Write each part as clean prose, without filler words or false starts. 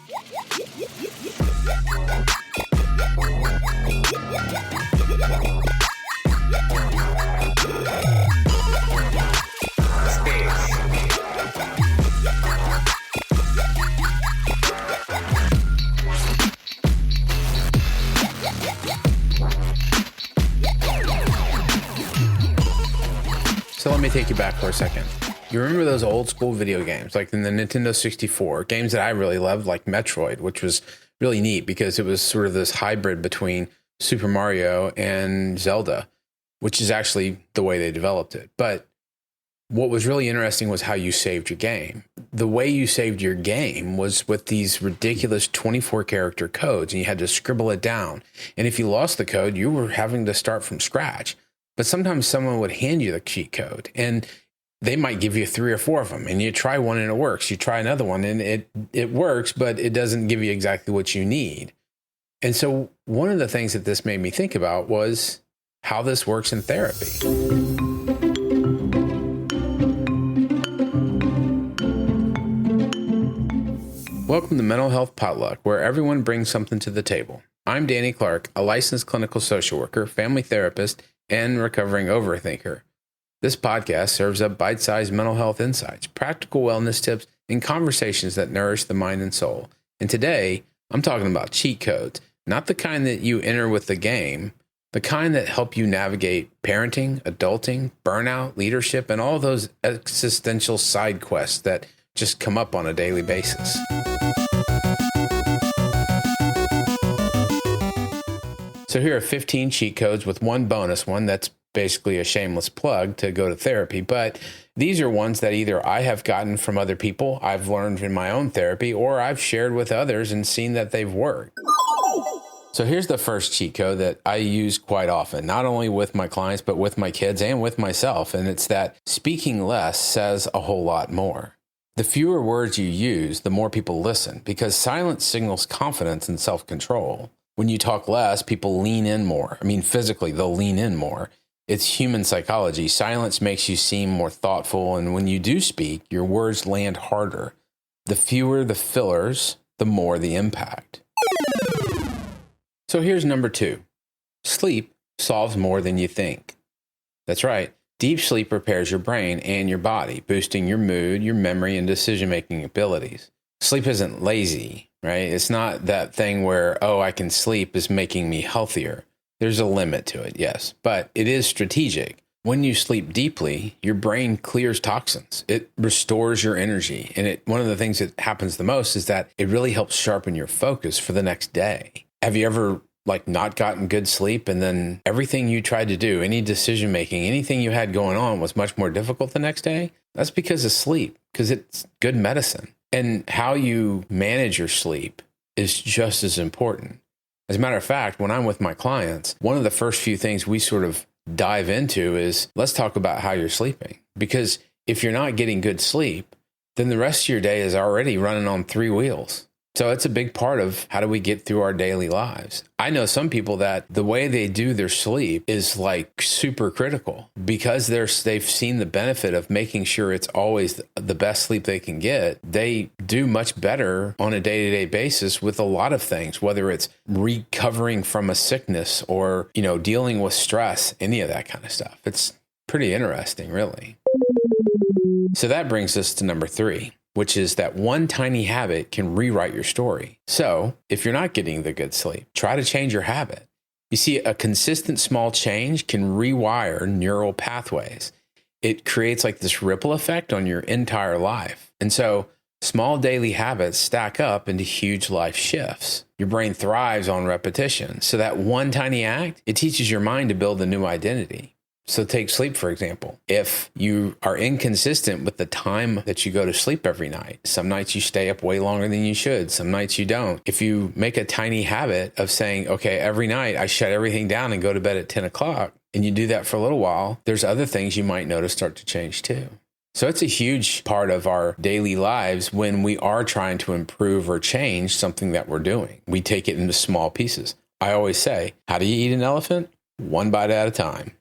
So let me take you back for a second. You remember those old school video games, like in the Nintendo 64, games that I really loved, like Metroid, which was really neat because it was sort of this hybrid between Super Mario and Zelda, which is actually the way they developed it. But what was really interesting was how you saved your game. The way you saved your game was with these ridiculous 24 character codes, and you had to scribble it down. And if you lost the code, you were having to start from scratch. But sometimes someone would hand you the cheat code, and they might give you 3 or 4 of them, and you try one and it works. You try another one and it works, but it doesn't give you exactly what you need. And so one of the things that this made me think about was how this works in therapy. Welcome to Mental Health Potluck, where everyone brings something to the table. I'm Danny Clark, a licensed clinical social worker, family therapist, and recovering overthinker. This podcast serves up bite-sized mental health insights, practical wellness tips, and conversations that nourish the mind and soul. And today, I'm talking about cheat codes, not the kind that you enter with the game, the kind that help you navigate parenting, adulting, burnout, leadership, and all those existential side quests that just come up on a daily basis. So here are 15 cheat codes with one bonus one that's basically a shameless plug to go to therapy. But these are ones that either I have gotten from other people, I've learned in my own therapy, or I've shared with others and seen that they've worked. So here's the first cheat code that I use quite often, not only with my clients, but with my kids and with myself. And it's that speaking less says a whole lot more. The fewer words you use, the more people listen, because silence signals confidence and self-control. When you talk less, people lean in more. I mean, physically, they'll lean in more. It's human psychology. Silence makes you seem more thoughtful, and when you do speak, your words land harder. The fewer the fillers, the more the impact. So here's number 2. Sleep solves more than you think. That's right. Deep sleep repairs your brain and your body, boosting your mood, your memory, and decision-making abilities. Sleep isn't lazy, right? It's not that thing where, oh, I can sleep is making me healthier. There's a limit to it, yes, but it is strategic. When you sleep deeply, your brain clears toxins. It restores your energy. And one of the things that happens the most is that it really helps sharpen your focus for the next day. Have you ever not gotten good sleep and then everything you tried to do, any decision making, anything you had going on was much more difficult the next day? That's because of sleep, because it's good medicine. And how you manage your sleep is just as important. As a matter of fact, when I'm with my clients, one of the first few things we sort of dive into is, let's talk about how you're sleeping. Because if you're not getting good sleep, then the rest of your day is already running on 3 wheels. So it's a big part of how do we get through our daily lives. I know some people that the way they do their sleep is super critical because they've seen the benefit of making sure it's always the best sleep they can get. They do much better on a day-to-day basis with a lot of things, whether it's recovering from a sickness or, dealing with stress, any of that kind of stuff. It's pretty interesting, really. So that brings us to number 3. Which is that one tiny habit can rewrite your story. So if you're not getting the good sleep, try to change your habit. You see, a consistent small change can rewire neural pathways. It creates this ripple effect on your entire life. And so small daily habits stack up into huge life shifts. Your brain thrives on repetition. So that one tiny act, it teaches your mind to build a new identity. So take sleep, for example. If you are inconsistent with the time that you go to sleep every night, some nights you stay up way longer than you should, some nights you don't. If you make a tiny habit of saying, okay, every night I shut everything down and go to bed at 10 o'clock, and you do that for a little while, there's other things you might notice start to change too. So it's a huge part of our daily lives when we are trying to improve or change something that we're doing. We take it into small pieces. I always say, how do you eat an elephant? One bite at a time.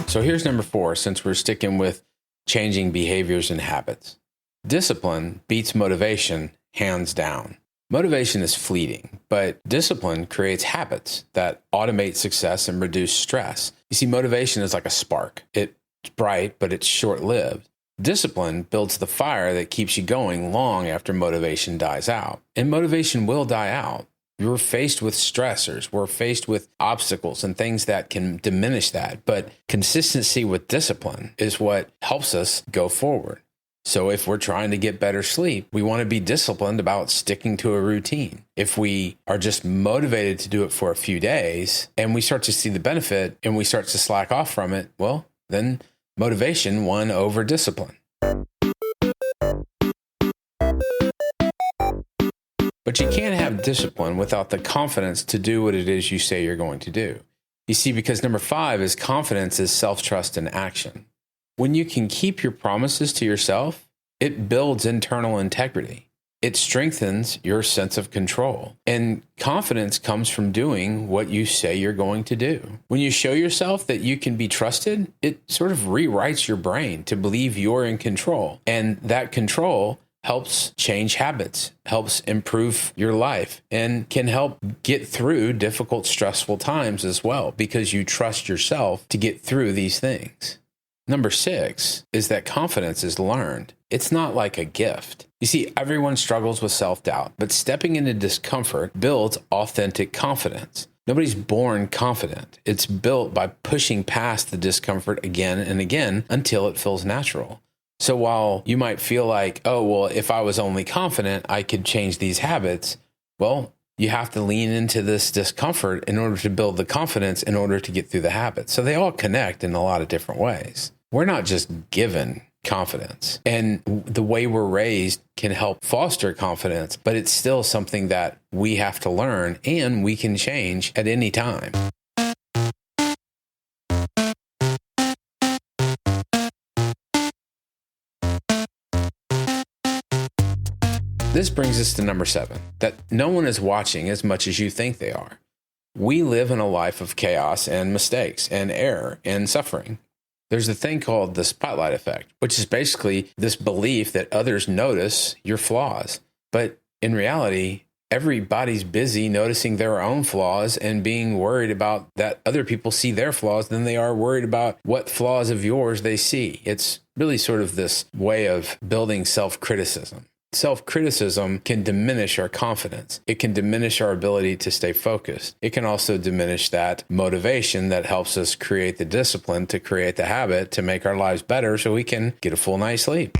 So here's number 4, since we're sticking with changing behaviors and habits. Discipline beats motivation hands down. Motivation is fleeting, but discipline creates habits that automate success and reduce stress. You see, motivation is like a spark. It's bright, but it's short-lived. Discipline builds the fire that keeps you going long after motivation dies out. And motivation will die out. We're faced with stressors. We're faced with obstacles and things that can diminish that. But consistency with discipline is what helps us go forward. So if we're trying to get better sleep, we want to be disciplined about sticking to a routine. If we are just motivated to do it for a few days and we start to see the benefit and we start to slack off from it, well, then motivation won over discipline. But you can't have discipline without the confidence to do what it is you say you're going to do. You see, because number 5 is confidence is self-trust in action. When you can keep your promises to yourself, it builds internal integrity. It strengthens your sense of control. And confidence comes from doing what you say you're going to do. When you show yourself that you can be trusted, it sort of rewrites your brain to believe you're in control. And that control helps change habits, helps improve your life, and can help get through difficult, stressful times as well, because you trust yourself to get through these things. Number 6 is that confidence is learned. It's not like a gift. You see, everyone struggles with self-doubt, but stepping into discomfort builds authentic confidence. Nobody's born confident. It's built by pushing past the discomfort again and again until it feels natural. So while you might feel like, oh, well, if I was only confident, I could change these habits, well, you have to lean into this discomfort in order to build the confidence in order to get through the habits. So they all connect in a lot of different ways. We're not just given confidence, and the way we're raised can help foster confidence, but it's still something that we have to learn and we can change at any time. This brings us to number 7, that no one is watching as much as you think they are. We live in a life of chaos and mistakes and error and suffering. There's a thing called the spotlight effect, which is basically this belief that others notice your flaws. But in reality, everybody's busy noticing their own flaws and being worried about that other people see their flaws than they are worried about what flaws of yours they see. It's really sort of this way of building self-criticism. Self-criticism can diminish our confidence. It can diminish our ability to stay focused. It can also diminish that motivation that helps us create the discipline to create the habit to make our lives better so we can get a full night's sleep.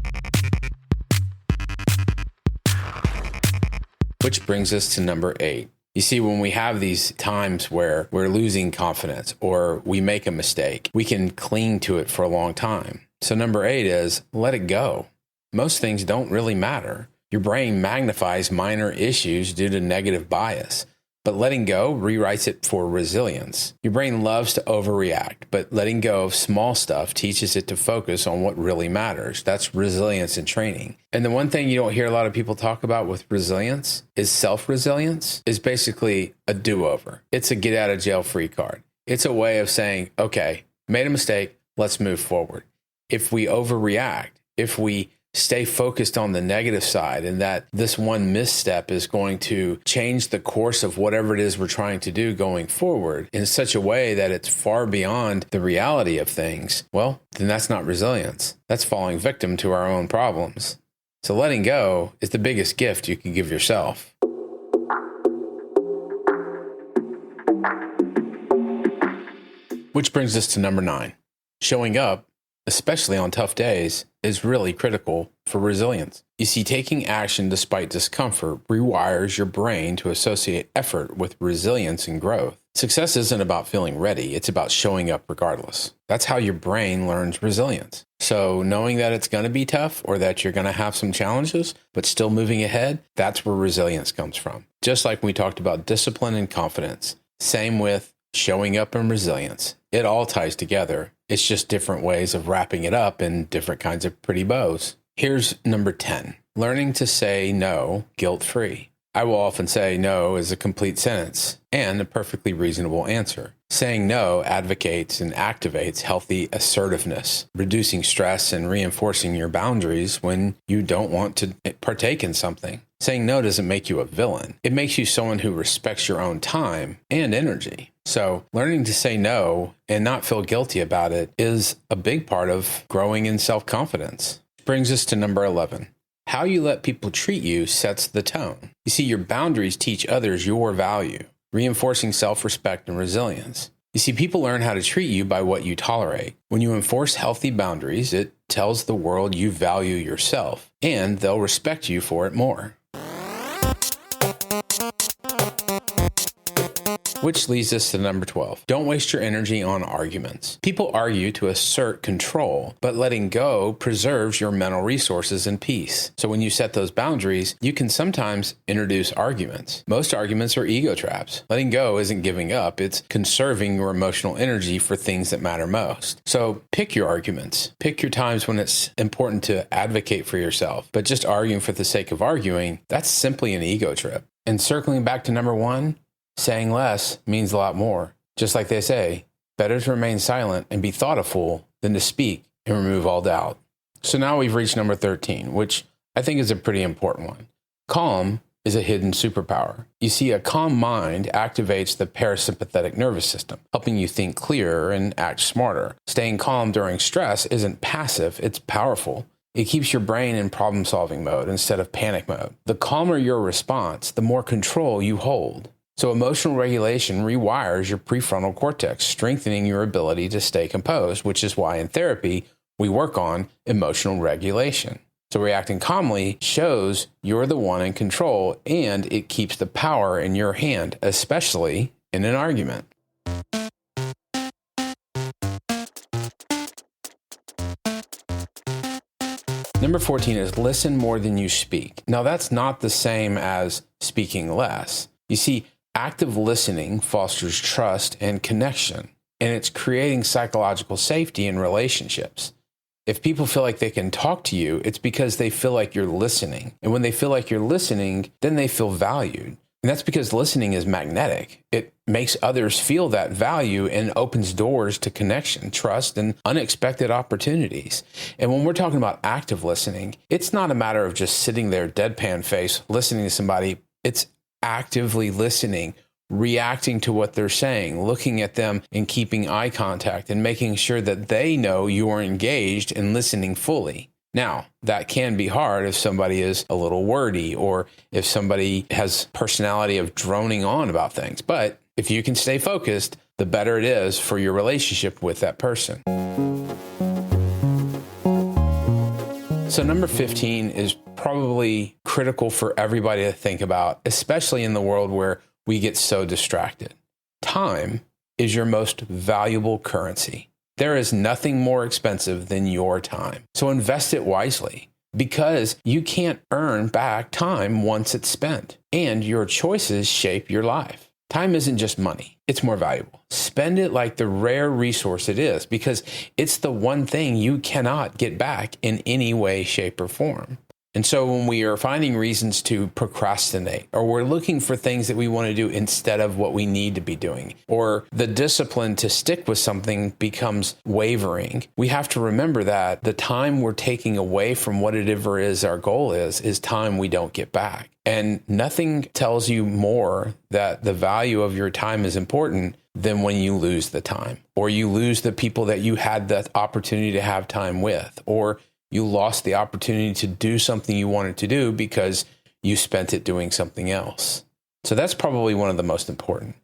Which brings us to number 8. You see, when we have these times where we're losing confidence or we make a mistake, we can cling to it for a long time. So number 8 is let it go. Most things don't really matter. Your brain magnifies minor issues due to negative bias, but letting go rewrites it for resilience. Your brain loves to overreact, but letting go of small stuff teaches it to focus on what really matters. That's resilience in training. And the one thing you don't hear a lot of people talk about with resilience is self-resilience is basically a do-over. It's a get-out-of-jail-free card. It's a way of saying, okay, made a mistake, let's move forward. If we overreact, if we stay focused on the negative side and that this one misstep is going to change the course of whatever it is we're trying to do going forward in such a way that it's far beyond the reality of things, well, then that's not resilience. That's falling victim to our own problems. So letting go is the biggest gift you can give yourself. Which brings us to number 9. Showing up, especially on tough days, is really critical for resilience. You see, taking action despite discomfort rewires your brain to associate effort with resilience and growth. Success isn't about feeling ready, it's about showing up regardless. That's how your brain learns resilience. So knowing that it's going to be tough or that you're going to have some challenges, but still moving ahead, that's where resilience comes from. Just like we talked about discipline and confidence, same with showing up and resilience. It all ties together. It's just different ways of wrapping it up in different kinds of pretty bows. Here's number 10, learning to say no guilt-free. I will often say no is a complete sentence and a perfectly reasonable answer. Saying no advocates and activates healthy assertiveness, reducing stress and reinforcing your boundaries when you don't want to partake in something. Saying no doesn't make you a villain. It makes you someone who respects your own time and energy. So learning to say no and not feel guilty about it is a big part of growing in self-confidence. Brings us to number 11. How you let people treat you sets the tone. You see, your boundaries teach others your value, reinforcing self-respect and resilience. You see, people learn how to treat you by what you tolerate. When you enforce healthy boundaries, it tells the world you value yourself, and they'll respect you for it more. Which leads us to number 12. Don't waste your energy on arguments. People argue to assert control, but letting go preserves your mental resources and peace. So when you set those boundaries, you can sometimes introduce arguments. Most arguments are ego traps. Letting go isn't giving up, it's conserving your emotional energy for things that matter most. So pick your arguments. Pick your times when it's important to advocate for yourself. But just arguing for the sake of arguing, that's simply an ego trip. And circling back to number 1, saying less means a lot more. Just like they say, better to remain silent and be thought a fool than to speak and remove all doubt. So now we've reached number 13, which I think is a pretty important one. Calm is a hidden superpower. You see, a calm mind activates the parasympathetic nervous system, helping you think clearer and act smarter. Staying calm during stress isn't passive, it's powerful. It keeps your brain in problem-solving mode instead of panic mode. The calmer your response, the more control you hold. So emotional regulation rewires your prefrontal cortex, strengthening your ability to stay composed, which is why in therapy, we work on emotional regulation. So reacting calmly shows you're the one in control, and it keeps the power in your hand, especially in an argument. Number 14 is listen more than you speak. Now, that's not the same as speaking less. You see, active listening fosters trust and connection, and it's creating psychological safety in relationships. If people feel like they can talk to you, it's because they feel like you're listening. And when they feel like you're listening, then they feel valued. And that's because listening is magnetic. It makes others feel that value and opens doors to connection, trust, and unexpected opportunities. And when we're talking about active listening, it's not a matter of just sitting there deadpan face, listening to somebody. It's actively listening, reacting to what they're saying, looking at them and keeping eye contact and making sure that they know you are engaged and listening fully. Now, that can be hard if somebody is a little wordy or if somebody has personality of droning on about things. But if you can stay focused, the better it is for your relationship with that person. So number 15 is probably critical for everybody to think about, especially in the world where we get so distracted. Time is your most valuable currency. There is nothing more expensive than your time. So invest it wisely, because you can't earn back time once it's spent, and your choices shape your life. Time isn't just money. It's more valuable. Spend it like the rare resource it is, because it's the one thing you cannot get back in any way, shape, or form. And so when we are finding reasons to procrastinate, or we're looking for things that we want to do instead of what we need to be doing, or the discipline to stick with something becomes wavering, we have to remember that the time we're taking away from whatever is our goal is time we don't get back. And nothing tells you more that the value of your time is important than when you lose the time, or you lose the people that you had the opportunity to have time with, or you lost the opportunity to do something you wanted to do because you spent it doing something else. So that's probably one of the most important.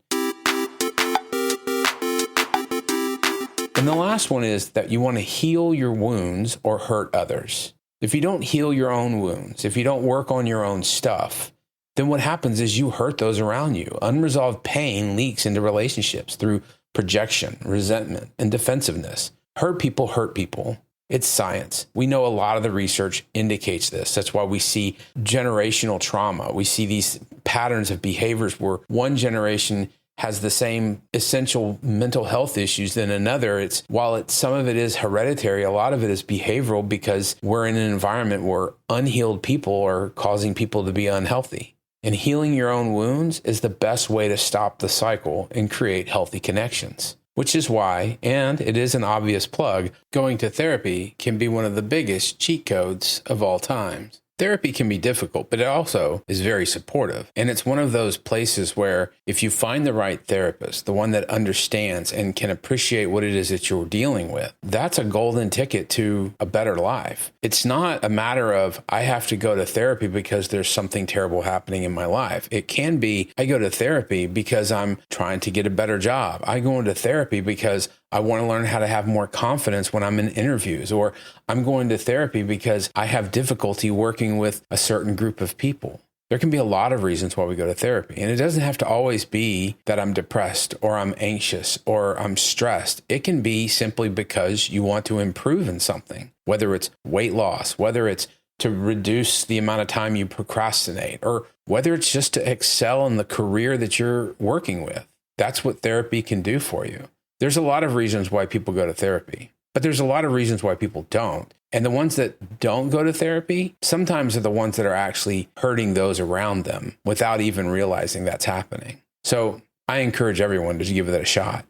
And the last one is that you want to heal your wounds or hurt others. If you don't heal your own wounds, if you don't work on your own stuff, then what happens is you hurt those around you. Unresolved pain leaks into relationships through projection, resentment, and defensiveness. Hurt people. It's science. We know a lot of the research indicates this. That's why we see generational trauma. We see these patterns of behaviors where one generation has the same essential mental health issues than another. Some of it is hereditary, a lot of it is behavioral, because we're in an environment where unhealed people are causing people to be unhealthy. And healing your own wounds is the best way to stop the cycle and create healthy connections. Which is why, and it is an obvious plug, going to therapy can be one of the biggest cheat codes of all time. Therapy can be difficult, but it also is very supportive. And it's one of those places where if you find the right therapist, the one that understands and can appreciate what it is that you're dealing with, that's a golden ticket to a better life. It's not a matter of, I have to go to therapy because there's something terrible happening in my life. It can be, I go to therapy because I'm trying to get a better job. I go into therapy because I want to learn how to have more confidence when I'm in interviews, or I'm going to therapy because I have difficulty working with a certain group of people. There can be a lot of reasons why we go to therapy, and it doesn't have to always be that I'm depressed or I'm anxious or I'm stressed. It can be simply because you want to improve in something, whether it's weight loss, whether it's to reduce the amount of time you procrastinate, or whether it's just to excel in the career that you're working with. That's what therapy can do for you. There's a lot of reasons why people go to therapy, but there's a lot of reasons why people don't. And the ones that don't go to therapy sometimes are the ones that are actually hurting those around them without even realizing that's happening. So I encourage everyone to give it a shot.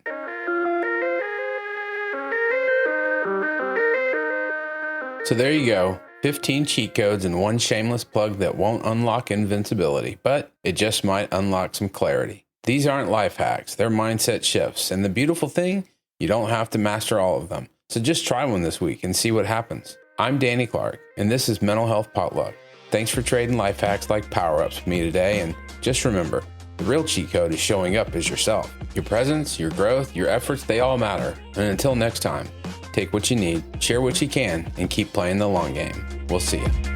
So there you go. 15 cheat codes and one shameless plug that won't unlock invincibility, but it just might unlock some clarity. These aren't life hacks, they're mindset shifts. And the beautiful thing, you don't have to master all of them. So just try one this week and see what happens. I'm Danny Clark, and this is Mental Health Potluck. Thanks for trading life hacks like power-ups with me today. And just remember, the real cheat code is showing up as yourself. Your presence, your growth, your efforts, they all matter. And until next time, take what you need, share what you can, and keep playing the long game. We'll see you.